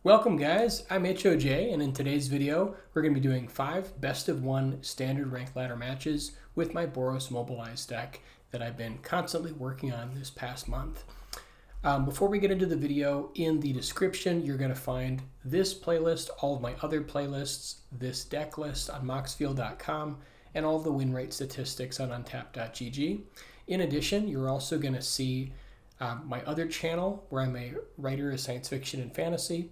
Welcome guys, I'm HOJ, and in today's video we're going to be doing 5 best of 1 standard rank ladder matches with my Boros Mobilize deck that I've been constantly working on this past month. Before we get into the video, in the description you're going to find this playlist, all of my other playlists, this deck list on moxfield.com, and all of the win rate statistics on untapped.gg. In addition, you're also going to see my other channel where I'm a writer of science fiction and fantasy,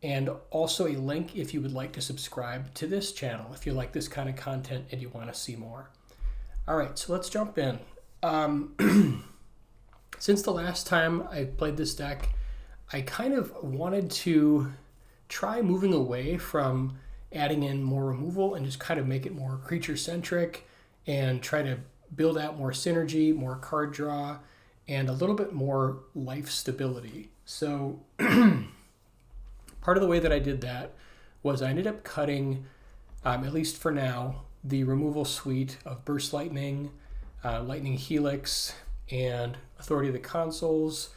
and also a link if you would like to subscribe to this channel if you like this kind of content and you want to see more. All right, so let's jump in. Since the last time I played this deck, I kind of wanted to try moving away from adding in more removal and just kind of make it more creature-centric and try to build out more synergy, more card draw, and a little bit more life stability. So part of the way that I did that was I ended up cutting, at least for now, the removal suite of Burst Lightning, Lightning Helix, and Authority of the Consuls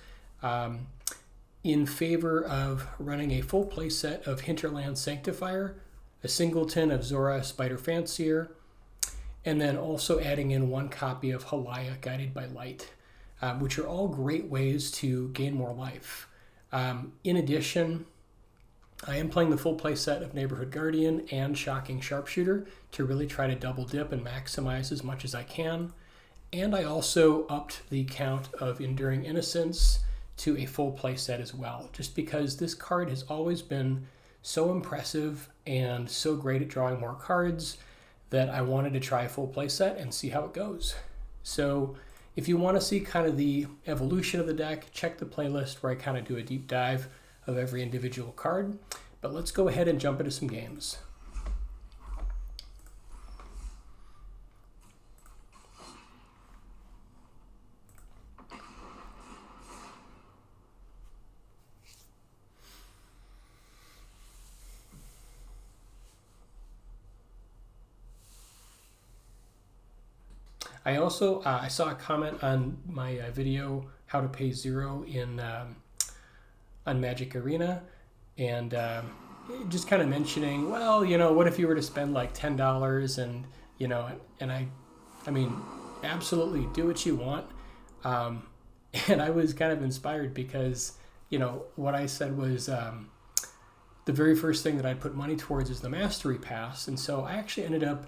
in favor of running a full play set of Hinterland Sanctifier, a singleton of Zora Spider Fancier, and then also adding in 1 copy of Haliya Guided by Light. Which are all great ways to gain more life. In addition, I am playing the full play set of Neighborhood Guardian and Shocking Sharpshooter to really try to double dip and maximize as much as I can. And I also upped the count of Enduring Innocence to a full play set as well, just because this card has always been so impressive and so great at drawing more cards that I wanted to try a full play set and see how it goes. So if you want to see kind of the evolution of the deck, check the playlist where I kind of do a deep dive of every individual card. But let's go ahead and jump into some games. I also I saw a comment on my video how to pay 0 in on Magic Arena, and just kind of mentioning, well, you know, what if you were to spend like $10 and and I mean, absolutely do what you want. And I was kind of inspired because what I said was the very first thing that I put money towards is the Mastery Pass, and so I actually ended up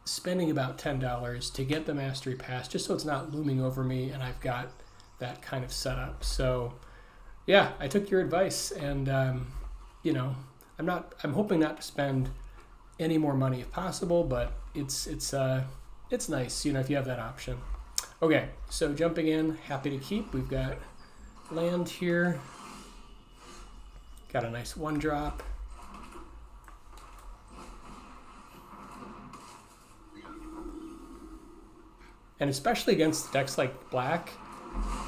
spending about $10 to get the Mastery Pass, just so it's not looming over me and I've got that kind of setup. So yeah, I took your advice, and I'm hoping not to spend any more money if possible, but it's nice, if you have that option. Okay, so jumping in, happy to keep. We've got land here, got a nice 1-drop. And especially against decks like black,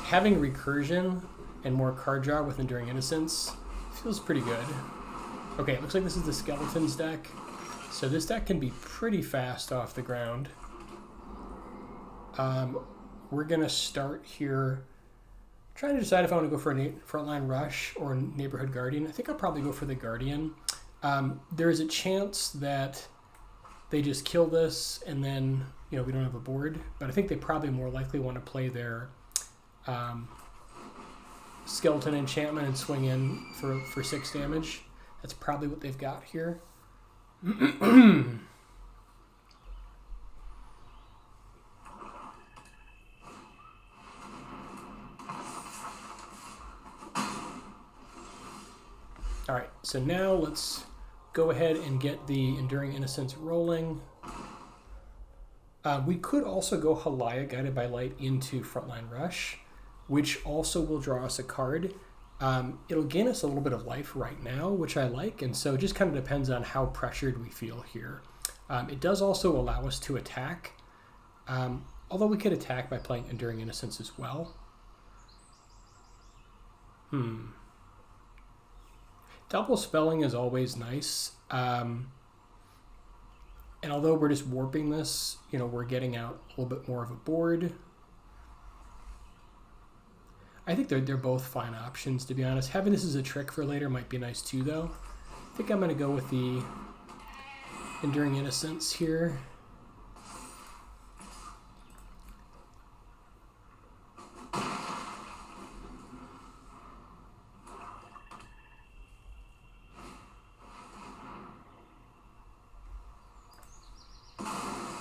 having recursion and more card draw with Enduring Innocence feels pretty good. Okay, it looks like this is the Skeletons deck. So this deck can be pretty fast off the ground. We're going to start here trying to decide if I want to go for a Frontline Rush or Neighborhood Guardian. I think I'll probably go for the Guardian. There is a chance that they just kill this and then we don't have a board, but I think they probably more likely want to play their Skeleton Enchantment and swing in for 6 damage. That's probably what they've got here. All right, so now let's go ahead and get the Enduring Innocence rolling. We could also go Haliya Guided by Light into Frontline Rush, which also will draw us a card. It'll gain us a little bit of life right now, which I like, and so it just kind of depends on how pressured we feel here. It does also allow us to attack, although we could attack by playing Enduring Innocence as well. Double spelling is always nice. And although we're just warping this, we're getting out a little bit more of a board. I think they're both fine options, to be honest. Having this as a trick for later might be nice too, though. I think I'm going to go with the Enduring Innocence here.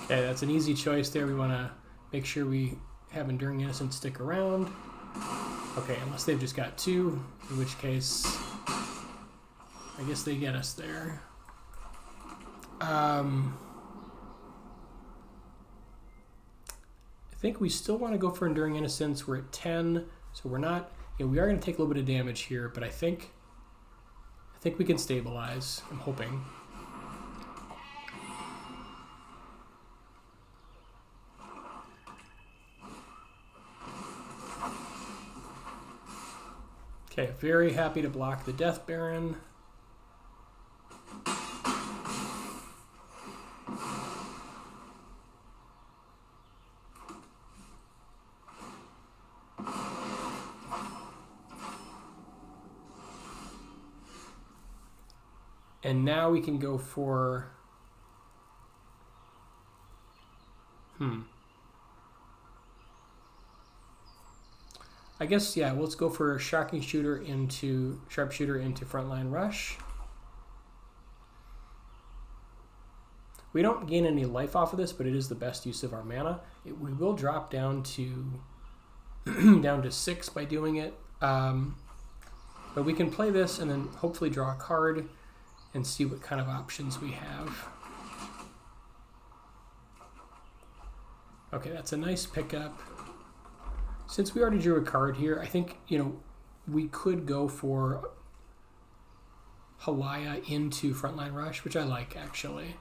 Okay, that's an easy choice there. We want to make sure we have Enduring Innocence stick around. Okay, unless they've just got 2, in which case I guess they get us there. I think we still want to go for Enduring Innocence. We're at 10, so we're not... we are going to take a little bit of damage here, but I think we can stabilize. I'm hoping. Okay, very happy to block the Death Baron. And now we can go for... I guess, yeah, let's go for Shocking Sharpshooter into Frontline Rush. We don't gain any life off of this, but it is the best use of our mana. We will drop down to down to 6 by doing it. But we can play this and then hopefully draw a card and see what kind of options we have. Okay, that's a nice pickup. Since we already drew a card here, I think, we could go for Haliya into Frontline Rush, which I like, actually.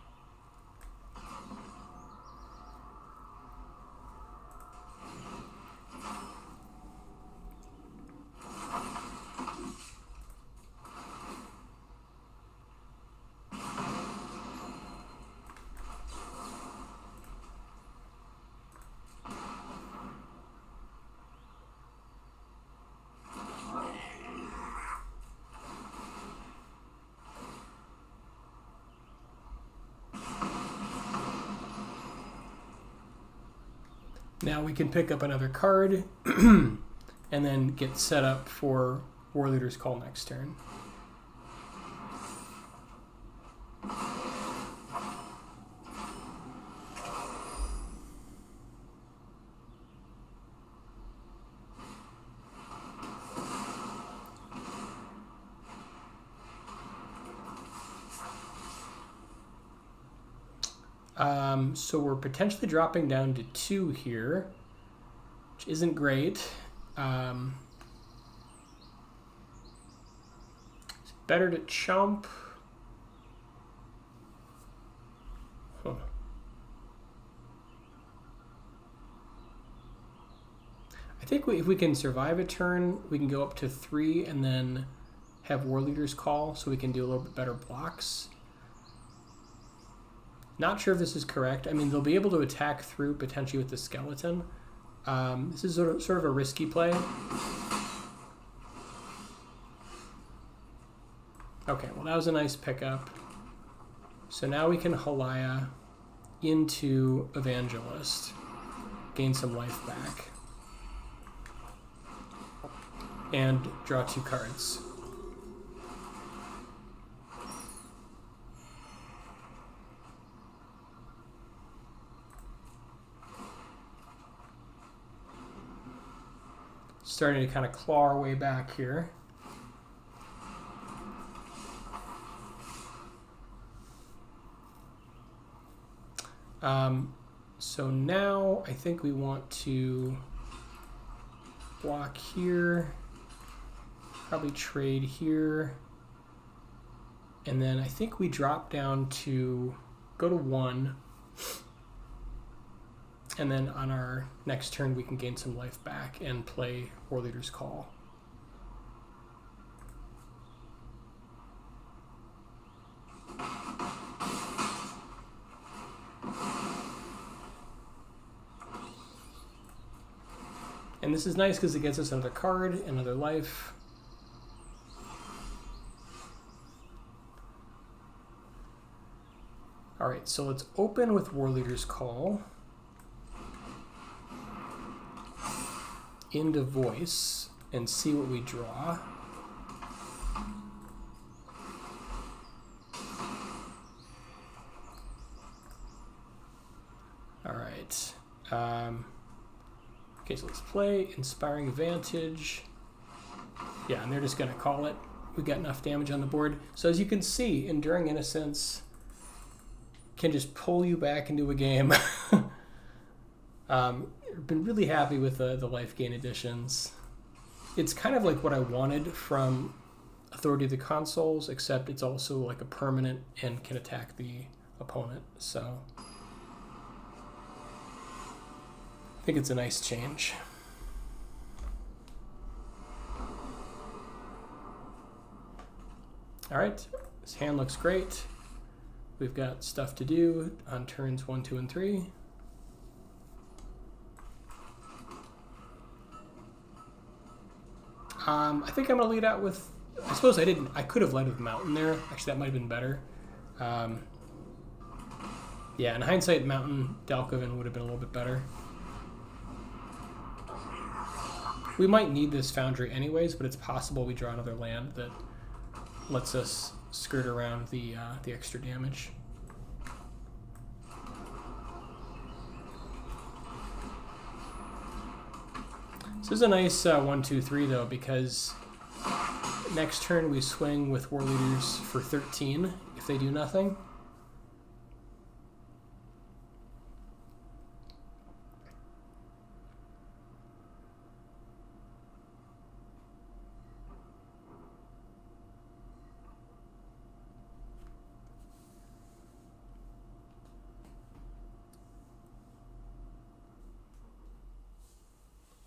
Now we can pick up another card and then get set up for Warleader's Call next turn. So we're potentially dropping down to 2 here, which isn't great. It's better to chump. Huh. I think if we can survive a turn, we can go up to 3 and then have Warleader's Call so we can do a little bit better blocks. Not sure if this is correct. I mean, they'll be able to attack through potentially with the skeleton. This is sort of a risky play. Okay, well that was a nice pickup. So now we can Haliya into Evangelist, gain some life back, and draw 2 cards. Starting to kind of claw our way back here. So now I think we want to block here, probably trade here, and then I think we drop down to go to 1. And then on our next turn, we can gain some life back and play Warleader's Call. And this is nice because it gets us another card, another life. Alright, so let's open with War Leader's Call. Into Voice and see what we draw. Alright. Okay, so let's play Inspiring Vantage. Yeah, and they're just going to call it. We got enough damage on the board. So as you can see, Enduring Innocence can just pull you back into a game. Been really happy with the life gain additions. It's kind of like what I wanted from Authority of the Consoles, except it's also like a permanent and can attack the opponent. So I think it's a nice change. All right, this hand looks great. We've got stuff to do on turns 1, 2, and 3. I think I'm going to lead out with, I suppose I could have led with Mountain there. Actually, that might have been better. Yeah, in hindsight, Mountain Dalkovan would have been a little bit better. We might need this Foundry anyways, but it's possible we draw another land that lets us skirt around the extra damage. This is a nice 1, 2, 3 though, because next turn we swing with War Leaders for 13 if they do nothing.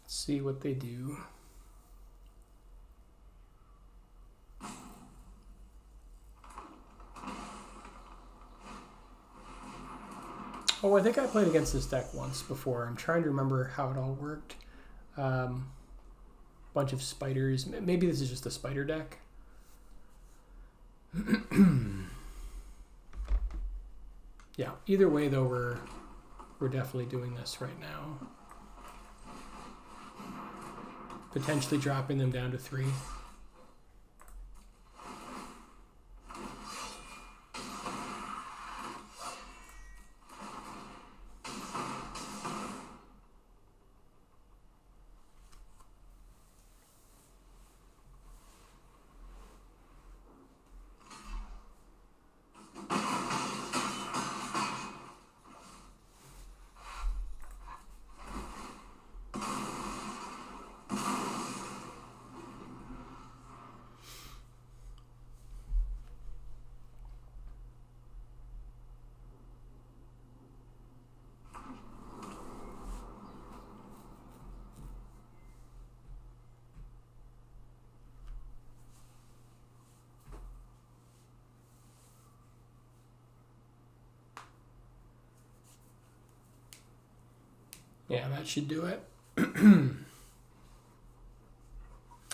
See what they do. Oh, I think I played against this deck once before. I'm trying to remember how it all worked. Bunch of spiders. Maybe this is just a spider deck. Yeah, either way though, we're definitely doing this right now. Potentially dropping them down to 3. Yeah, that should do it.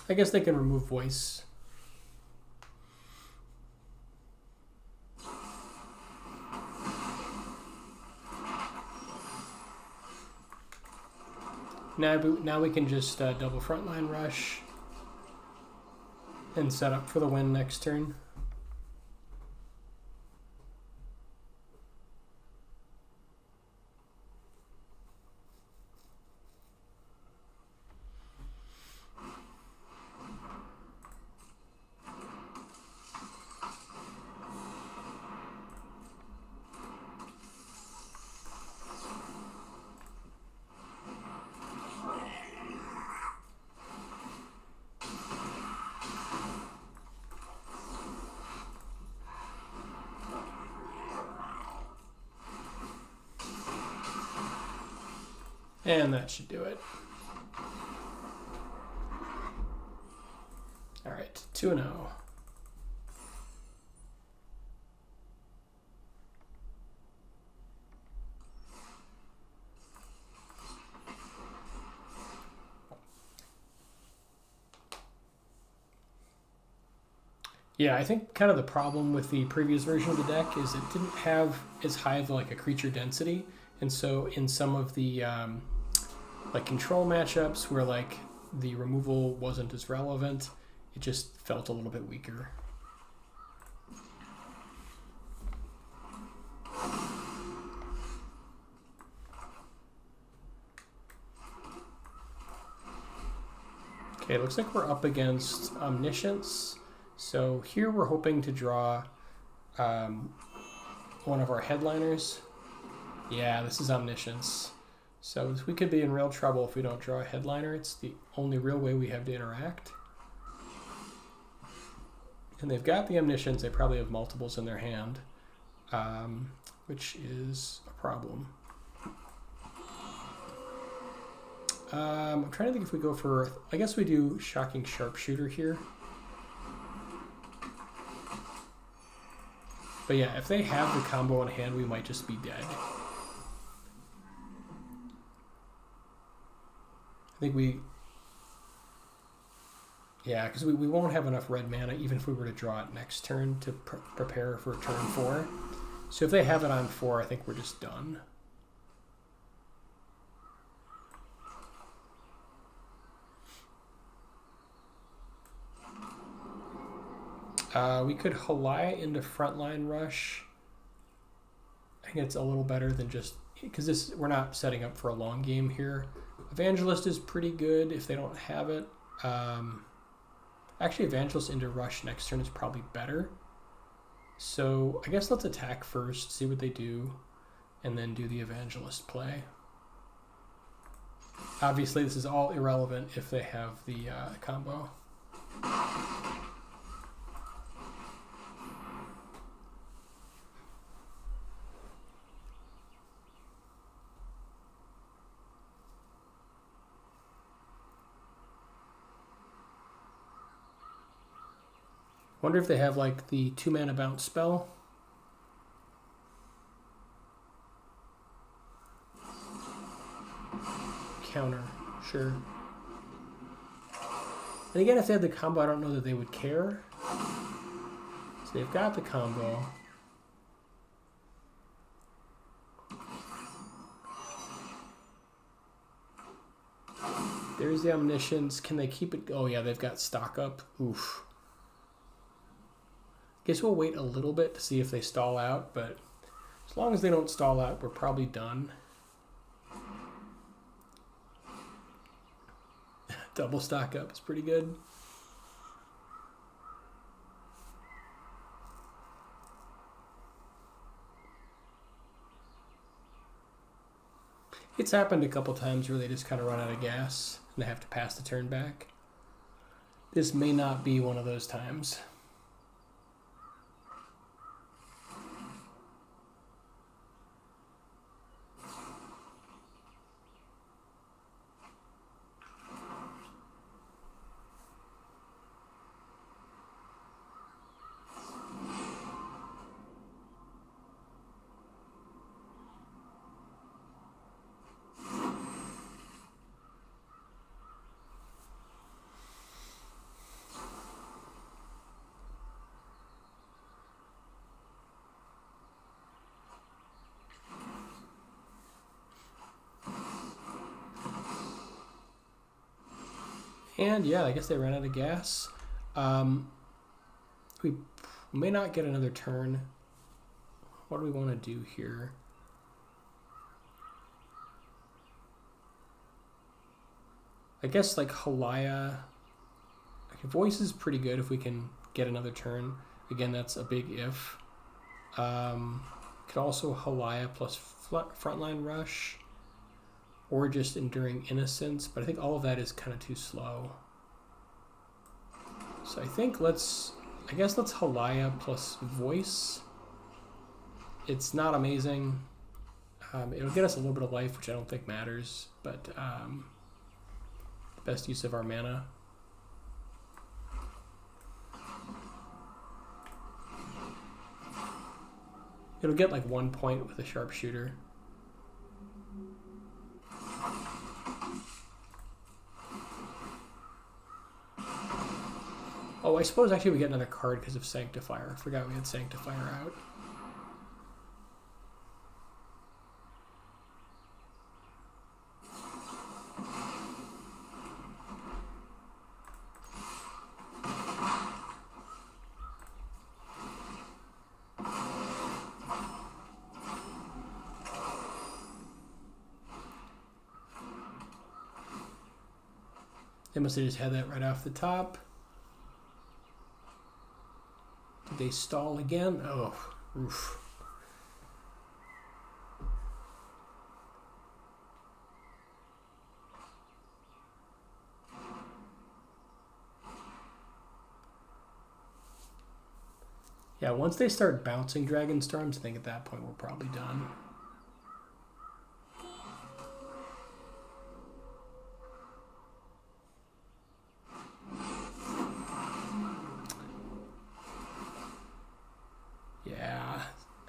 I guess they can remove voice. Now we can just double Frontline Rush and set up for the win next turn. And that should do it. All right, 2-0. Yeah, I think kind of the problem with the previous version of the deck is it didn't have as high of like a creature density, and so in some of the like control matchups where like the removal wasn't as relevant, it just felt a little bit weaker. Okay, looks like we're up against Omniscience. So here we're hoping to draw one of our headliners. Yeah, this is Omniscience. So we could be in real trouble if we don't draw a headliner. It's the only real way we have to interact. And they've got the Omniscience. They probably have multiples in their hand, which is a problem. I'm trying to think if we go for, I guess we do Shocking Sharpshooter here. But yeah, if they have the combo in hand, we might just be dead. I think yeah, because we won't have enough red mana even if we were to draw it next turn to prepare for turn 4. So if they have it on 4, I think we're just done. We could Haliya into Frontline Rush. I think it's a little better than just, because we're not setting up for a long game here. Evangelist is pretty good if they don't have it. Actually, Evangelist into Rush next turn is probably better. So I guess let's attack first, see what they do, and then do the Evangelist play. Obviously, this is all irrelevant if they have the combo. Wonder if they have like the 2-mana bounce spell. Counter, sure. And again, if they had the combo, I don't know that they would care. So they've got the combo. There's the Omniscience. Can they keep it? Oh yeah, they've got stock up. Oof. Guess we'll wait a little bit to see if they stall out, but as long as they don't stall out, we're probably done. Double stock up is pretty good. It's happened a couple times where they just kind of run out of gas and they have to pass the turn back. This may not be one of those times. And yeah, I guess they ran out of gas. We may not get another turn. What do we want to do here? I guess like Haliya. Okay, Voice is pretty good if we can get another turn. Again, that's a big if. Could also Haliya plus Frontline Rush. Or just Enduring Innocence, but I think all of that is kind of too slow. So I think let's Haliya plus Voice. It's not amazing. It'll get us a little bit of life, which I don't think matters, but best use of our mana. It'll get like 1 point with a Sharpshooter. Oh, I suppose actually we get another card because of Sanctifier. I forgot we had Sanctifier out. They must have just had that right off the top. Did they stall again? Oh, oof. Yeah, once they start bouncing Dragon Storms, I think at that point we're probably done. Yeah,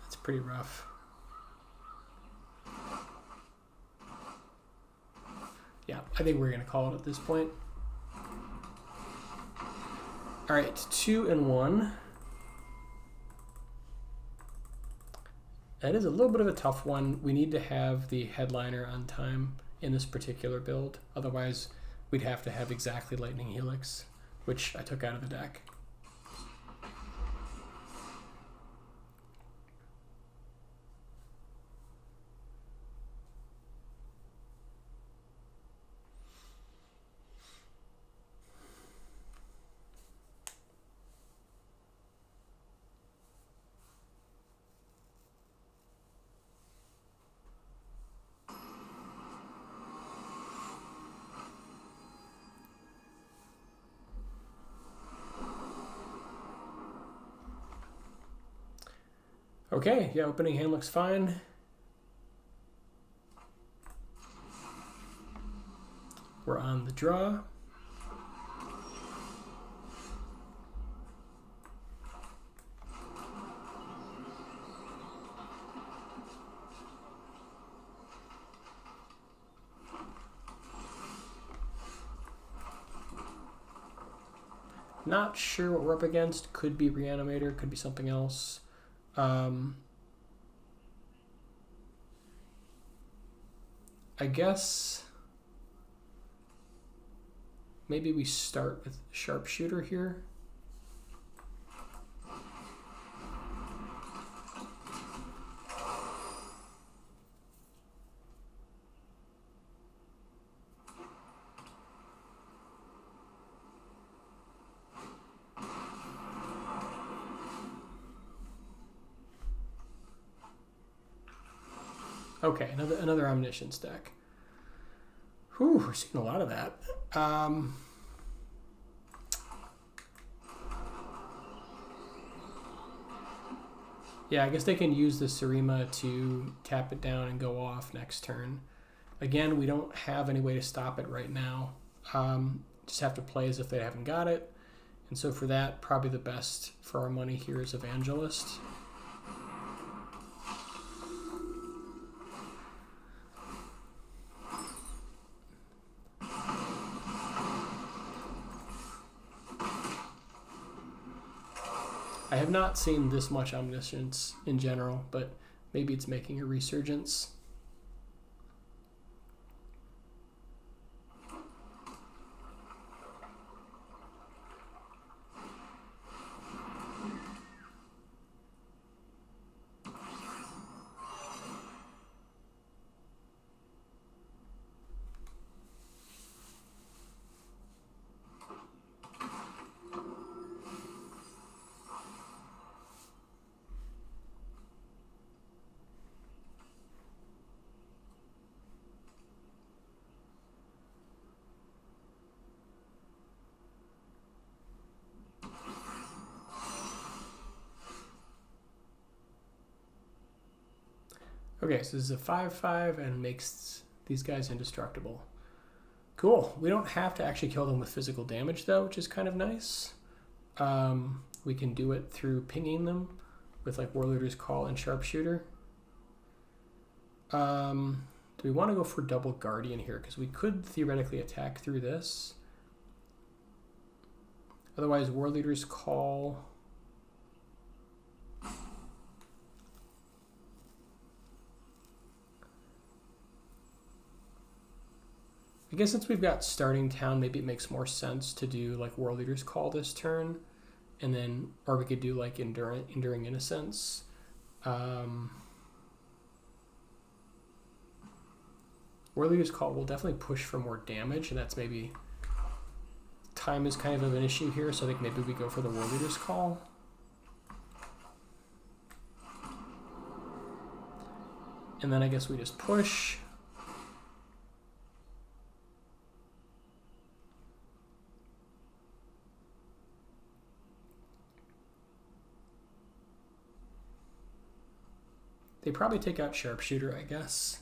that's pretty rough. Yeah, I think we're going to call it at this point. All right, 2 and 1. That is a little bit of a tough one. We need to have the headliner on time in this particular build. Otherwise, we'd have to have exactly Lightning Helix, which I took out of the deck. Okay, yeah, opening hand looks fine. We're on the draw. Not sure what we're up against. Could be Reanimator, could be something else. I guess maybe we start with Sharpshooter here. Okay, another Omniscience deck. Whew, we're seeing a lot of that. Yeah, I guess they can use the Sarima to tap it down and go off next turn. Again, we don't have any way to stop it right now. Just have to play as if they haven't got it. And so for that, probably the best for our money here is Evangelist. I have not seen this much Omniscience in general, but maybe it's making a resurgence. Okay, so this is a 5/5 and makes these guys indestructible. Cool. We don't have to actually kill them with physical damage, though, which is kind of nice. We can do it through pinging them with like Warlorder's Call and Sharpshooter. Do we want to go for double Guardian here? Because we could theoretically attack through this. Otherwise, War Leader's Call. I guess since we've got Starting Town, maybe it makes more sense to do like War Leader's Call this turn. And then, or we could do like Enduring Innocence. War Leader's Call will definitely push for more damage, and that's maybe... Time is kind of an issue here, so I think maybe we go for the War Leader's Call. And then I guess we just push. They probably take out Sharpshooter, I guess.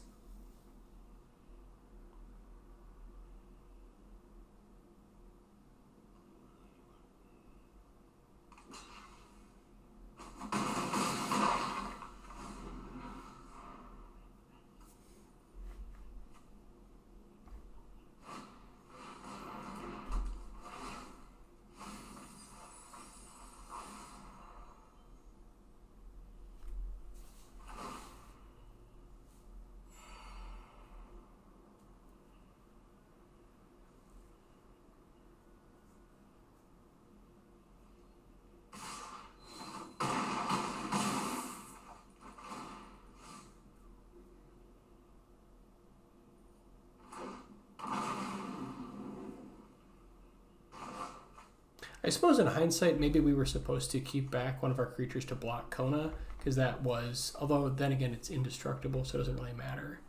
I suppose in hindsight, maybe we were supposed to keep back one of our creatures to block Kona, because that was, although then again it's indestructible, so it doesn't really matter.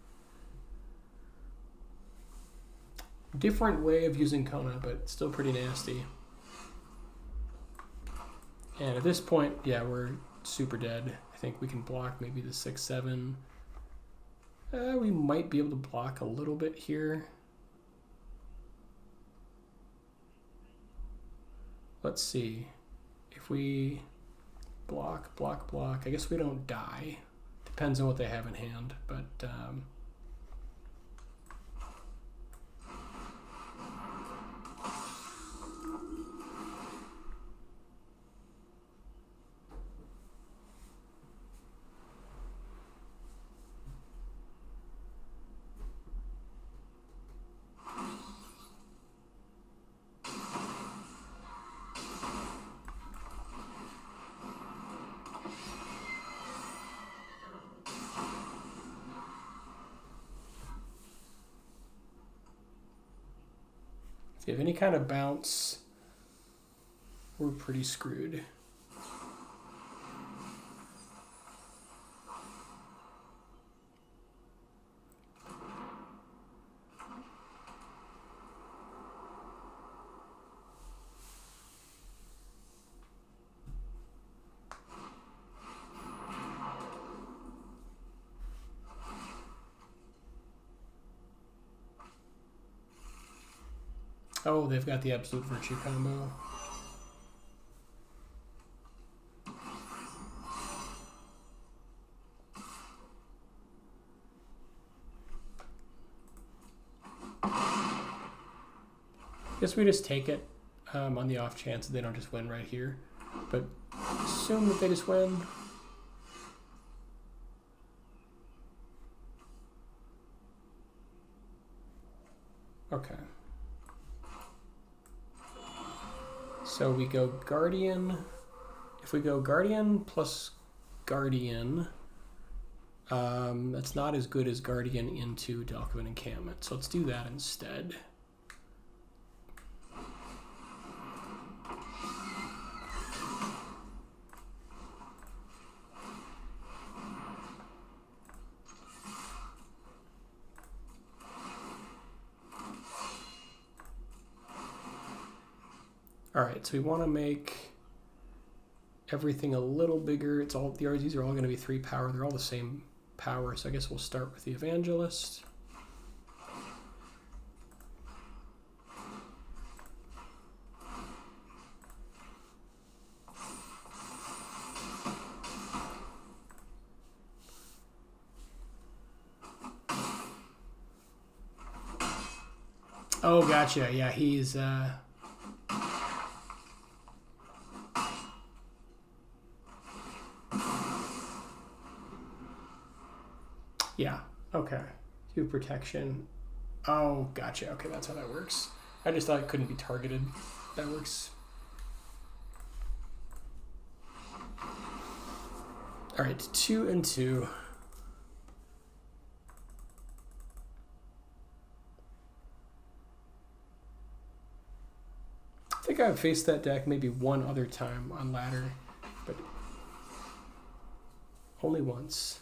Different way of using Kona, but still pretty nasty. And at this point, yeah, we're super dead. I think we can block maybe the 6/7. We might be able to block a little bit here. Let's see. If we block, I guess we don't die. Depends on what they have in hand, but if you have any kind of bounce, we're pretty screwed. Oh, they've got the Absolute Virtue combo. Guess we just take it on the off chance that they don't just win right here. But assume that they just win. Okay. So we go Guardian. If we go Guardian plus Guardian, that's not as good as Guardian into Dalkovan Encampment. So let's do that instead. All right, so we want to make everything a little bigger. It's all these are all going to be 3 power. They're all the same power, so I guess we'll start with the Evangelist. Oh, gotcha. Yeah, he's Yeah, okay. 2 protection. Oh, gotcha. Okay, that's how that works. I just thought it couldn't be targeted. That works. All right, 2 and 2. I think I've faced that deck maybe one other time on ladder, but only once.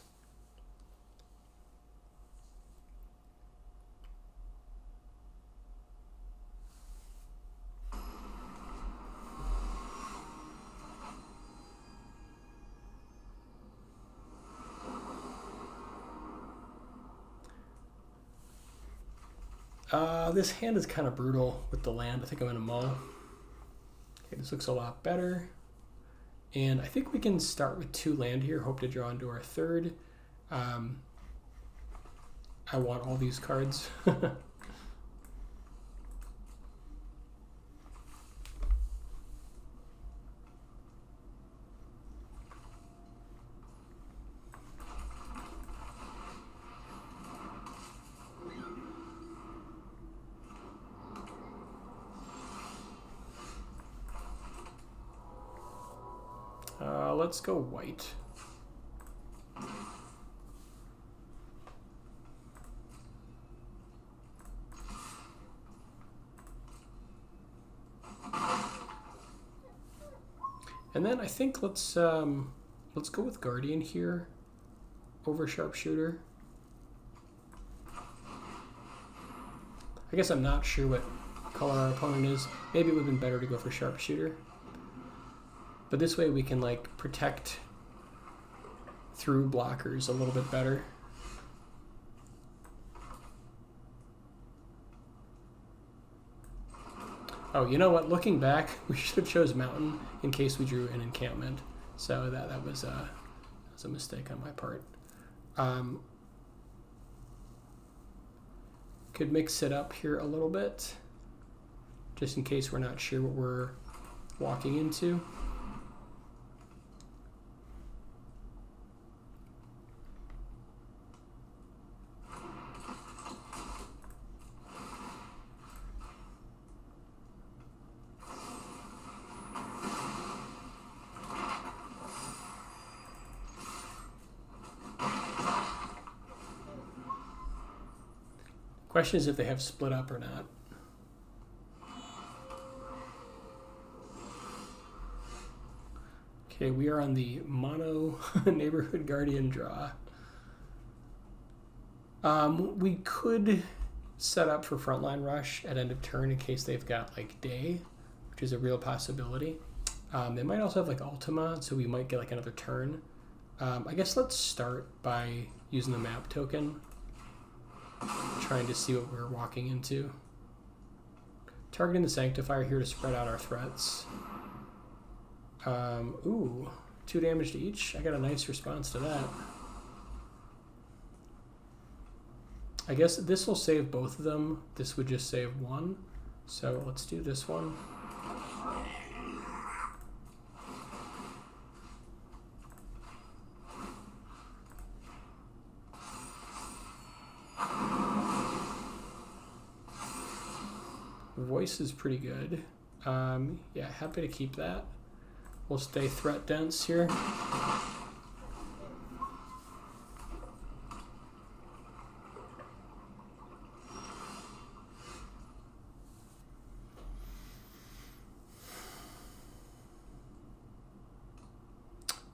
This hand is kind of brutal with the land. I think I'm going to mull. Okay, this looks a lot better. And I think we can start with 2 land here. Hope to draw into our 3rd. I want all these cards. Let's go white. And then I think let's go with Guardian here over Sharpshooter. I guess I'm not sure what color our opponent is. Maybe it would have been better to go for Sharpshooter. But this way we can like protect through blockers a little bit better. Oh, you know what? Looking back, we should have chose Mountain in case we drew an Encampment. So that was a mistake on my part. Could mix it up here a little bit, just in case we're not sure what we're walking into. Question is if they have split up or not. Okay, we are on the mono Neighborhood Guardian draw. We could set up for Frontline Rush at end of turn in case they've got like Day, which is a real possibility. They might also have like Ultima, so we might get like another turn. I guess let's start by using the map token. Trying to see what we're walking into. Targeting the Sanctifier here to spread out our threats. Ooh, 2 damage to each. I got a nice response to that. I guess this will save both of them. This would just save 1. So let's do this one. Voice is pretty good. Yeah, happy to keep that. We'll stay threat dense here.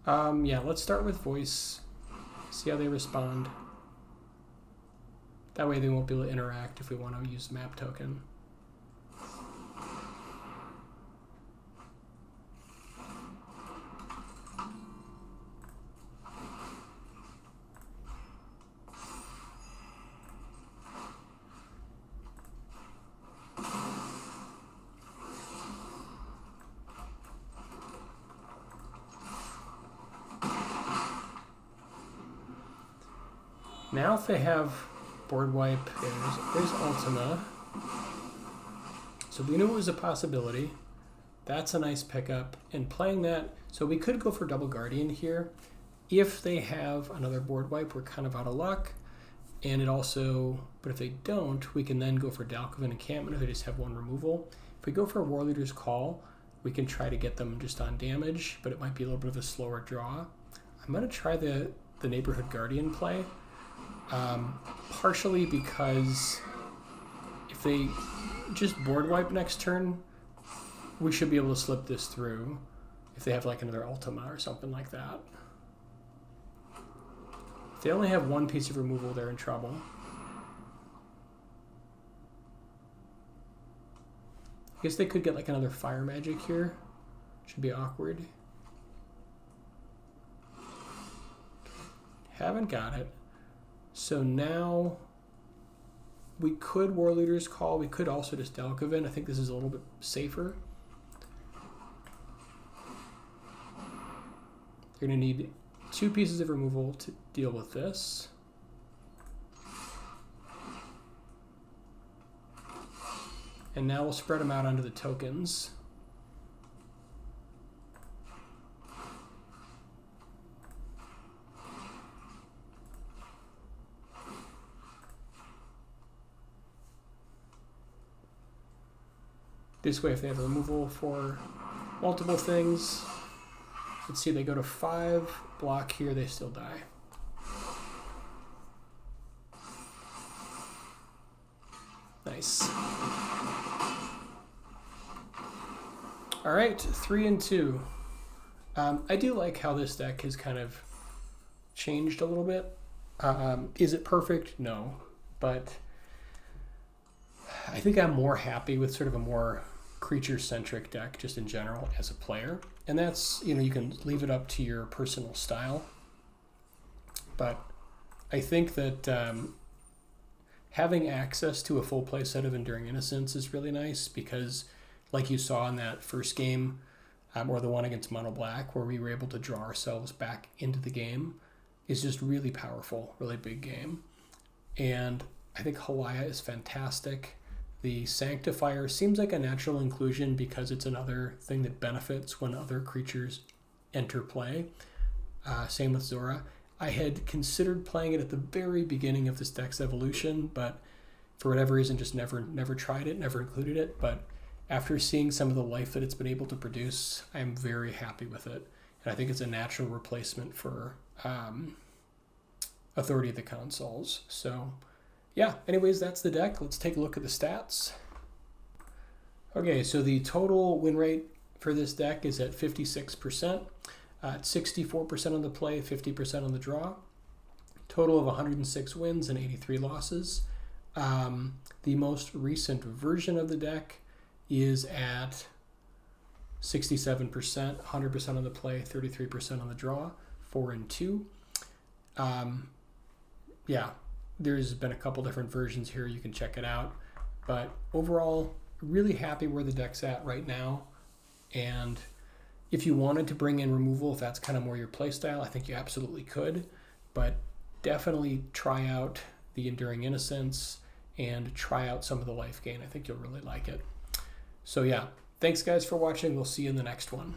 Yeah, let's start with voice. See how they respond. That way they won't be able to interact if we want to use map token. Now if they have board wipe, there's Ultima. So we knew it was a possibility. That's a nice pickup. And playing that, so we could go for double Guardian here. If they have another board wipe, we're kind of out of luck. And it also, but if they don't, we can then go for Dalkovan Encampment if they just have one removal. If we go for War Leader's Call, we can try to get them just on damage, but it might be a little bit of a slower draw. I'm going to try the Neighborhood Guardian play, partially because if they just board wipe next turn, we should be able to slip this through if they have like another Ultima or something like that. If they only have one piece of removal, they're in trouble. I guess they could get like another Fire Magic here. Should be awkward. Haven't got it. So now we could War Leader's Call. We could also just Dalkovan. I think this is a little bit safer. You're going to need 2 pieces of removal to deal with this. And now we'll spread them out onto the tokens. This way, if they have removal for multiple things, let's see, they go to 5, block here, they still die. Nice. All right, 3 and 2. I do like how this deck has kind of changed a little bit. Is it perfect? No, but I think I'm more happy with sort of a more creature-centric deck just in general as a player. And that's, you know, you can leave it up to your personal style. But I think that having access to a full play set of Enduring Innocence is really nice because, like you saw in that first game, or the one against Mono Black, where we were able to draw ourselves back into the game, is just really powerful, really big game. And I think Haliya is fantastic. The Sanctifier seems like a natural inclusion because it's another thing that benefits when other creatures enter play. Same with Zora. I had considered playing it at the very beginning of this deck's evolution, but for whatever reason just never tried it, never included it. But after seeing some of the life that it's been able to produce, I'm very happy with it. And I think it's a natural replacement for Authority of the Consoles. So yeah, anyways, that's the deck. Let's take a look at the stats. Okay, so the total win rate for this deck is at 56%. 64% on the play, 50% on the draw. Total of 106 wins and 83 losses. The most recent version of the deck is at 67%, 100% on the play, 33% on the draw, 4 and 2. Yeah, there's been a couple different versions here. You can check it out. But overall, really happy where the deck's at right now. And if you wanted to bring in removal, if that's kind of more your play style, I think you absolutely could. But definitely try out the Enduring Innocence and try out some of the life gain. I think you'll really like it. So yeah, thanks guys for watching. We'll see you in the next one.